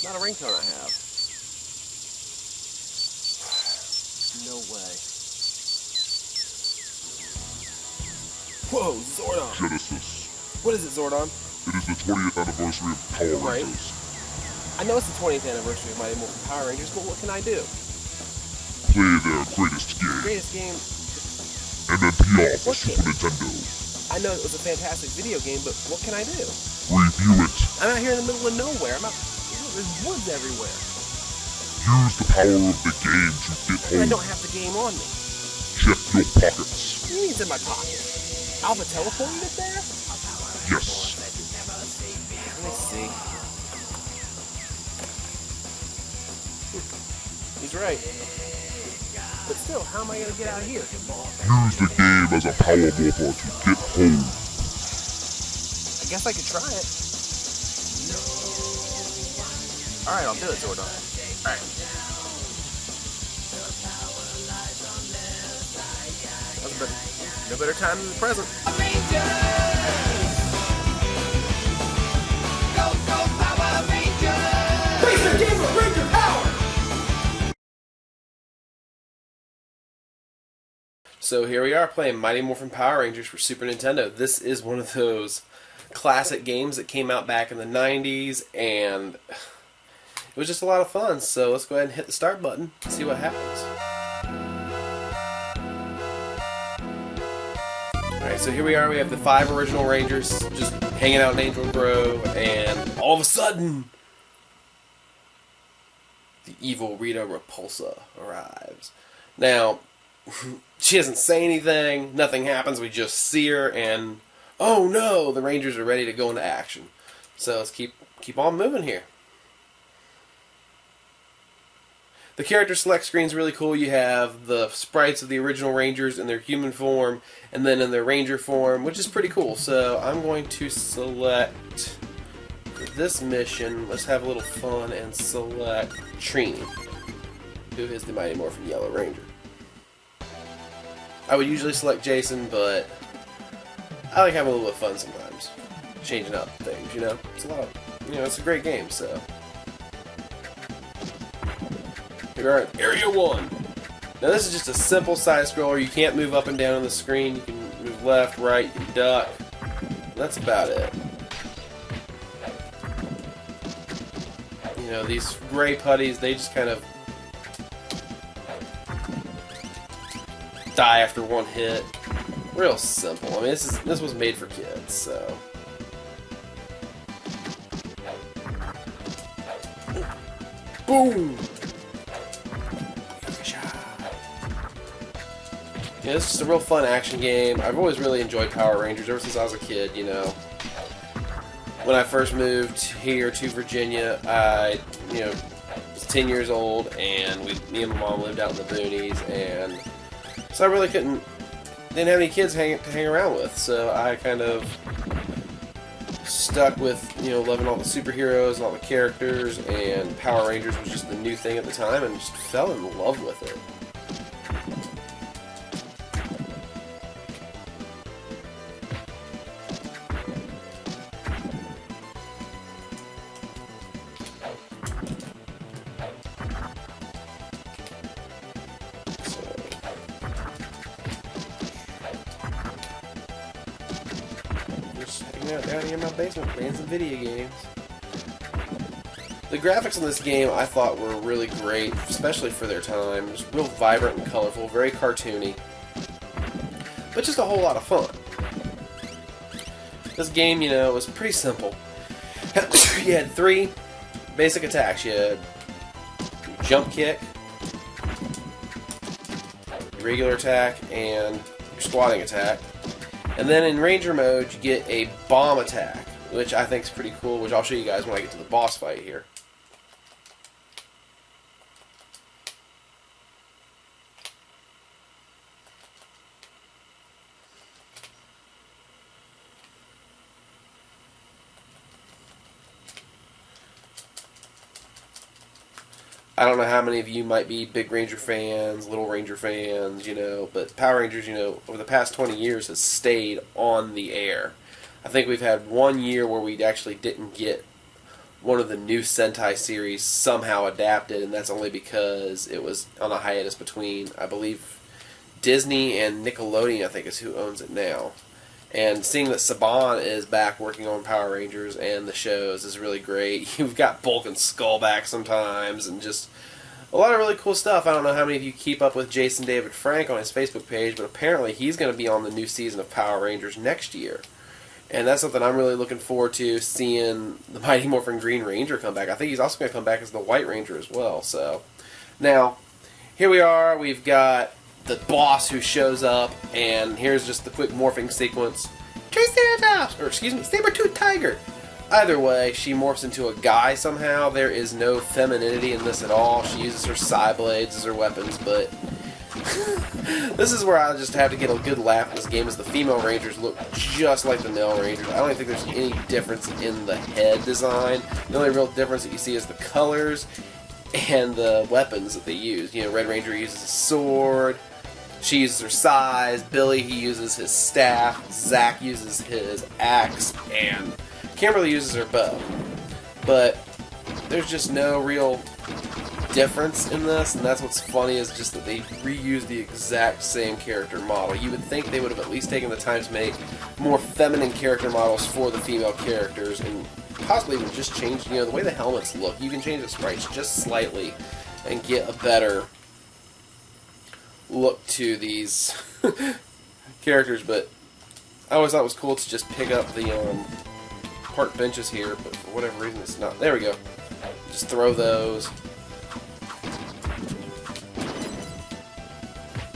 Not a ringtone I have. No way. Whoa, Zordon! Genesis. What is it, Zordon? It is the 20th anniversary of Power Right. Rangers. I know it's the 20th anniversary of Mighty Morphin Power Rangers, but what can I do? Play their greatest game, Greatest game. MMPR for What Super game? Nintendo. I know it was a fantastic video game, but what can I do? Review it. I'm out here in the middle of nowhere. There's woods everywhere. Use the power of the game to get And I home. don't have the game on me. Check your pockets. What do you mean it's in my pocket? Alpha teleported it there? Yes. Let me see. He's right. But still, how am I going to get out of here? Use the game as a power morpher to get home. I guess I could try it. Alright, I'll do it, Zordon. Alright. No better time than the present. So here we are playing Mighty Morphin Power Rangers for Super Nintendo. This is one of those classic games that came out back in the 90s, and it was just a lot of fun. So let's go ahead and hit the start button and see what happens. Alright, so here we are. We have the 5 original Rangers just hanging out in Angel Grove, and all of a sudden, the evil Rita Repulsa arrives. Now, she doesn't say anything, nothing happens, we just see her, and oh no, the Rangers are ready to go into action. So let's keep on moving here. The character select screen is really cool. You have the sprites of the original Rangers in their human form, and then in their Ranger form, which is pretty cool. So I'm going to select, for this mission, let's have a little fun and select Trini, who is the Mighty Morphin Yellow Ranger. I would usually select Jason, but I like having a little bit of fun sometimes. Changing up things, you know? It's a lot of, it's a great game, so. Here we are in Area 1. Now this is just a simple side scroller. You can't move up and down on the screen. You can move left, right, you can duck. That's about it. These gray putties, they just kind of die after one hit. Real simple. I mean, this was made for kids, so. Boom! Yeah, this is just a real fun action game. I've always really enjoyed Power Rangers ever since I was a kid, When I first moved here to Virginia, I, was 10 years old, and me and my mom lived out in the boonies, and so I really didn't have any kids to hang around with, so I kind of stuck with, loving all the superheroes and all the characters, and Power Rangers was just the new thing at the time, and just fell in love with it. Down here in my basement playing some video games. The graphics in this game I thought were really great, especially for their time. Just real vibrant and colorful, very cartoony, but just a whole lot of fun. This game, was pretty simple. You had 3 basic attacks. You had jump kick, regular attack, and your squatting attack. And then in Ranger mode, you get a bomb attack, which I think is pretty cool, which I'll show you guys when I get to the boss fight here. I don't know how many of you might be big Ranger fans, little Ranger fans, but Power Rangers, over the past 20 years has stayed on the air. I think we've had one year where we actually didn't get one of the new Sentai series somehow adapted, and that's only because it was on a hiatus between, I believe, Disney and Nickelodeon, I think is who owns it now. And seeing that Saban is back working on Power Rangers and the shows is really great. You've got Bulk and Skull back sometimes, and just a lot of really cool stuff. I don't know how many of you keep up with Jason David Frank on his Facebook page, but apparently he's going to be on the new season of Power Rangers next year. And that's something I'm really looking forward to, seeing the Mighty Morphin Green Ranger come back. I think he's also going to come back as the White Ranger as well. So, now, here we are. We've got the boss who shows up, and here's just the quick morphing sequence. Triceratops! Or, excuse me, Saber-Tooth Tiger! Either way, she morphs into a guy somehow. There is no femininity in this at all. She uses her Psy Blades as her weapons, but this is where I just have to get a good laugh in this game, as the female Rangers look just like the male Rangers. I don't even think there's any difference in the head design. The only real difference that you see is the colors and the weapons that they use. You know, Red Ranger uses a sword, she uses her size, Billy, he uses his staff, Zack uses his axe, and Kimberly uses her bow. But there's just no real difference in this, and that's what's funny, is just that they reuse the exact same character model. You would think they would have at least taken the time to make more feminine character models for the female characters, and possibly even just change, you know, the way the helmets look. You can change the sprites just slightly and get a better look to these characters. But I always thought it was cool to just pick up the park benches here, but for whatever reason it's not. There we go. Just throw those.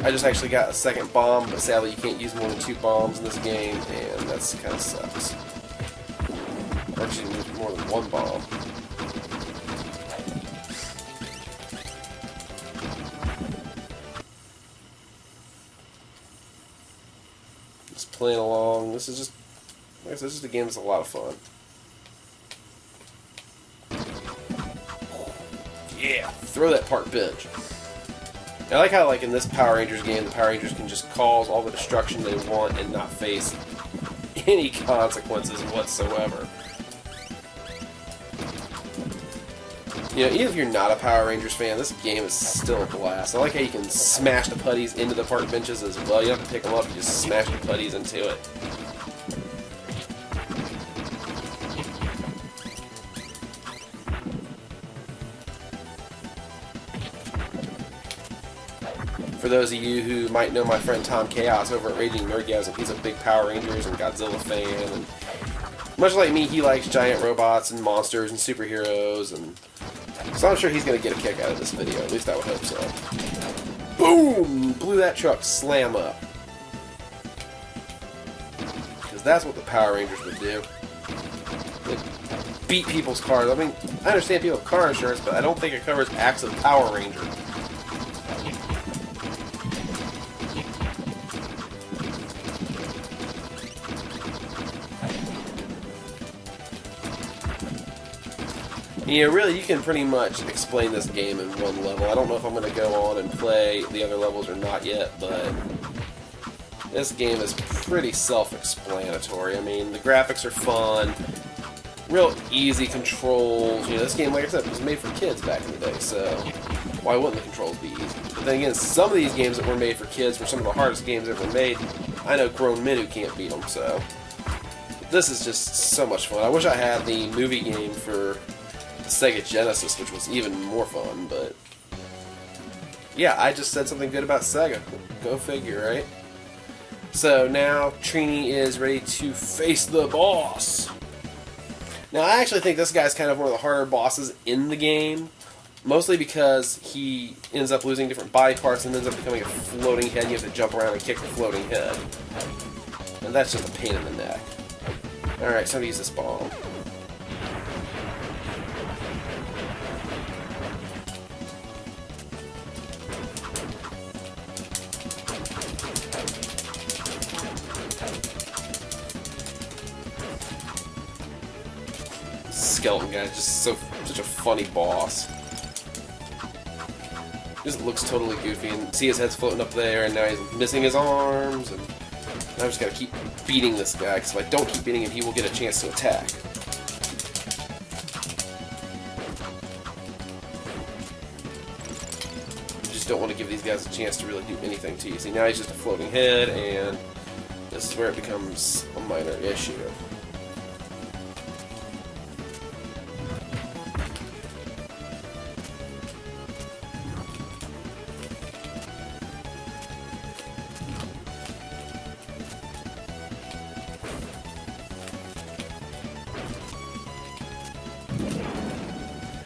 I just actually got a second bomb, but sadly you can't use more than 2 bombs in this game, and that's kind of sucks. Actually, you need more than 1 bomb. Just playing along. This is just, like I said, this is a game that's a lot of fun. Yeah, throw that park bench. I like how, like, in this Power Rangers game, the Power Rangers can just cause all the destruction they want and not face any consequences whatsoever. You know, even if you're not a Power Rangers fan, this game is still a blast. I like how you can smash the putties into the park benches as well. You don't have to pick them up, you just smash the putties into it. For those of you who might know my friend Tom Chaos over at Raging Nerdgasm, he's a big Power Rangers and Godzilla fan, and much like me, he likes giant robots and monsters and superheroes, and so I'm sure he's going to get a kick out of this video. At least I would hope so. Boom! Blew that truck slam up. Because that's what the Power Rangers would do. They'd beat people's cars. I mean, I understand people have car insurance, but I don't think it covers acts of Power Ranger. Yeah, really, you can pretty much explain this game in one level. I don't know if I'm going to go on and play the other levels or not yet, but this game is pretty self-explanatory. I mean, the graphics are fun, real easy controls. You know, this game, like I said, was made for kids back in the day, so why wouldn't the controls be easy? But then again, some of these games that were made for kids were some of the hardest games ever made. I know grown men who can't beat them, so this is just so much fun. I wish I had the movie game for Sega Genesis, which was even more fun, but yeah, I just said something good about Sega. Go figure, right? So now Trini is ready to face the boss. Now I actually think this guy's kind of one of the harder bosses in the game, mostly because he ends up losing different body parts and ends up becoming a floating head, and you have to jump around and kick the floating head. And that's just a pain in the neck. Alright, so I'm going to use this bomb. Skeleton guy, just such a funny boss. Just looks totally goofy, and see his head's floating up there, and now he's missing his arms, and I just gotta keep beating this guy, because if I don't keep beating him, he will get a chance to attack. just don't want to give these guys a chance to really do anything to you. See, now he's just a floating head, and this is where it becomes a minor issue.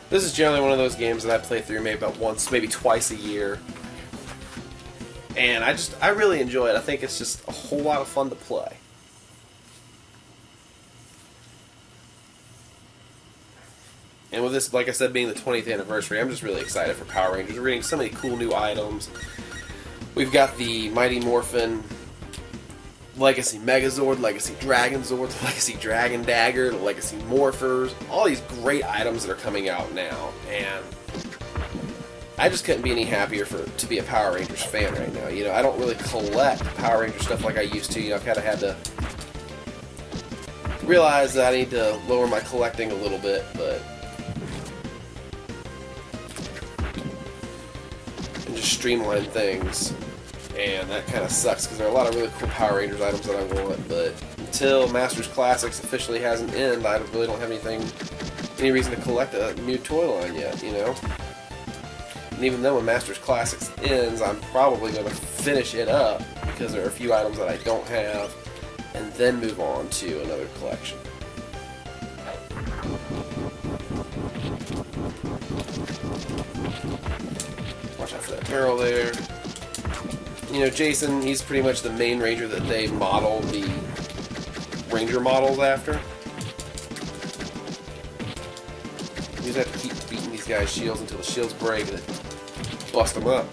This is generally one of those games that I play through maybe about once, maybe twice a year. And I really enjoy it. I think it's just a whole lot of fun to play. And with this, like I said, being the 20th anniversary, I'm just really excited for Power Rangers. We're getting so many cool new items. We've got the Mighty Morphin Legacy Megazord, Legacy Dragon Zord, the Legacy Dragon Dagger, the Legacy Morphers, all these great items that are coming out now, and I just couldn't be any happier to be a Power Rangers fan right now. You know, I don't really collect Power Ranger stuff like I used to. You know, I've kind of had to realize that I need to lower my collecting a little bit, and just streamline things. And that kind of sucks because there are a lot of really cool Power Rangers items that I want, but until Masters Classics officially has an end, I really don't have any reason to collect a new toy line yet, you know? And even then when Masters Classics ends, I'm probably going to finish it up because there are a few items that I don't have, and then move on to another collection. Watch out for that barrel there. You know, Jason, he's pretty much the main Ranger that they model the Ranger models after. You just have to keep beating these guys' shields until the shields break and bust them up.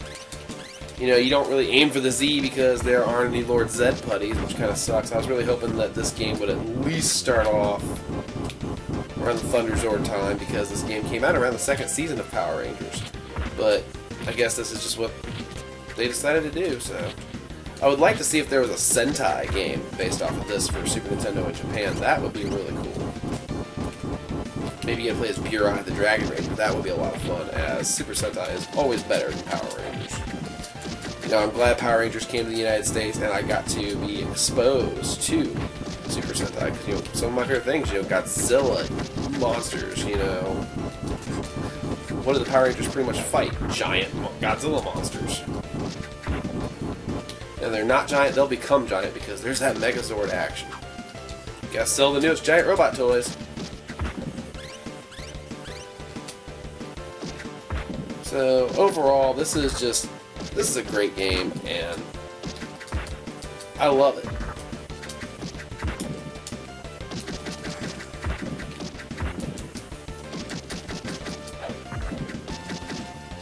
You know, you don't really aim for the Z because there aren't any Lord Zed putties, which kind of sucks. I was really hoping that this game would at least start off around the Thunder Zord time because this game came out around the second season of Power Rangers. But I guess this is just what they decided to do, so I would like to see if there was a Sentai game based off of this for Super Nintendo in Japan. That would be really cool. Maybe you can play as Pure Eye the Dragon Ranger. That would be a lot of fun, as Super Sentai is always better than Power Rangers. You know, I'm glad Power Rangers came to the United States and I got to be exposed to Super Sentai, because, you know, some of my favorite things, you know, Godzilla, monsters, you know. What do the Power Rangers pretty much fight? Giant Godzilla monsters. And they're not giant, they'll become giant because there's that Megazord action. Gotta sell the newest giant robot toys. So, overall, this is a great game, and I love it.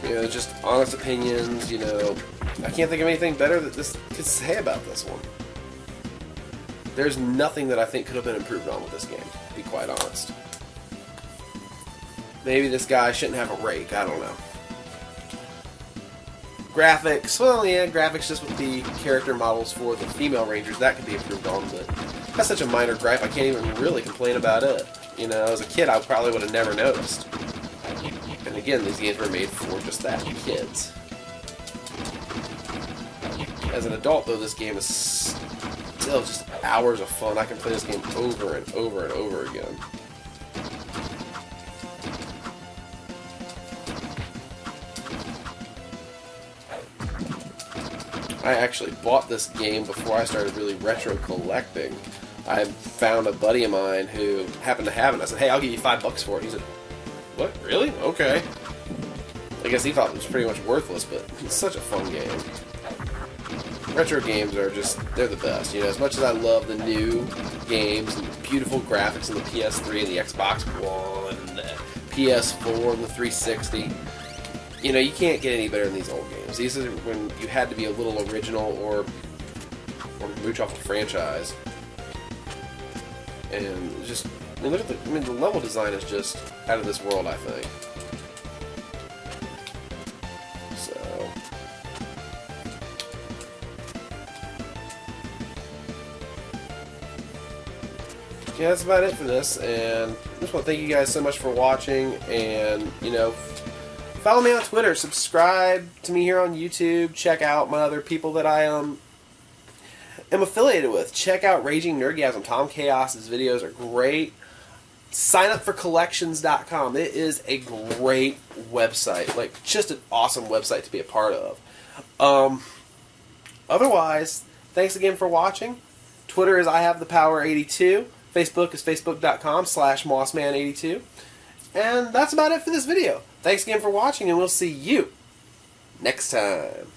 You know, just honest opinions, you know, I can't think of anything better that this could say about this one. There's nothing that I think could have been improved on with this game, to be quite honest. Maybe this guy shouldn't have a rake, I don't know. Graphics, well, yeah, graphics just with the character models for the female Rangers, that could be improved on, but that's such a minor gripe, I can't even really complain about it. You know, as a kid, I probably would have never noticed. And again, these games were made for just that, kids. As an adult, though, this game is still just hours of fun. I can play this game over and over and over again. I actually bought this game before I started really retro collecting. I found a buddy of mine who happened to have it. I said, hey, I'll give you $5 for it. He said, what? Really? Okay. I guess he thought it was pretty much worthless, but it's such a fun game. Retro games are just, they're the best. You know, as much as I love the new games and the beautiful graphics on the PS3 and the Xbox One and the PS4 and the 360, you know, you can't get any better than these old games. These are when you had to be a little original or mooch off a franchise. And just, I mean, look at the level design is just out of this world, I think. So, yeah, that's about it for this, and I just want to thank you guys so much for watching, and, you know, Follow me on Twitter. Subscribe to me here on YouTube. Check out my other people that I am affiliated with. Check out Raging Nerdgasm. Tom Chaos's videos are great. Sign up for collections.com. It is a great website. Like, just an awesome website to be a part of. Otherwise, thanks again for watching. Twitter is IHaveThePower82. Facebook is Facebook.com/Mossman82. And that's about it for this video. Thanks again for watching, and we'll see you next time.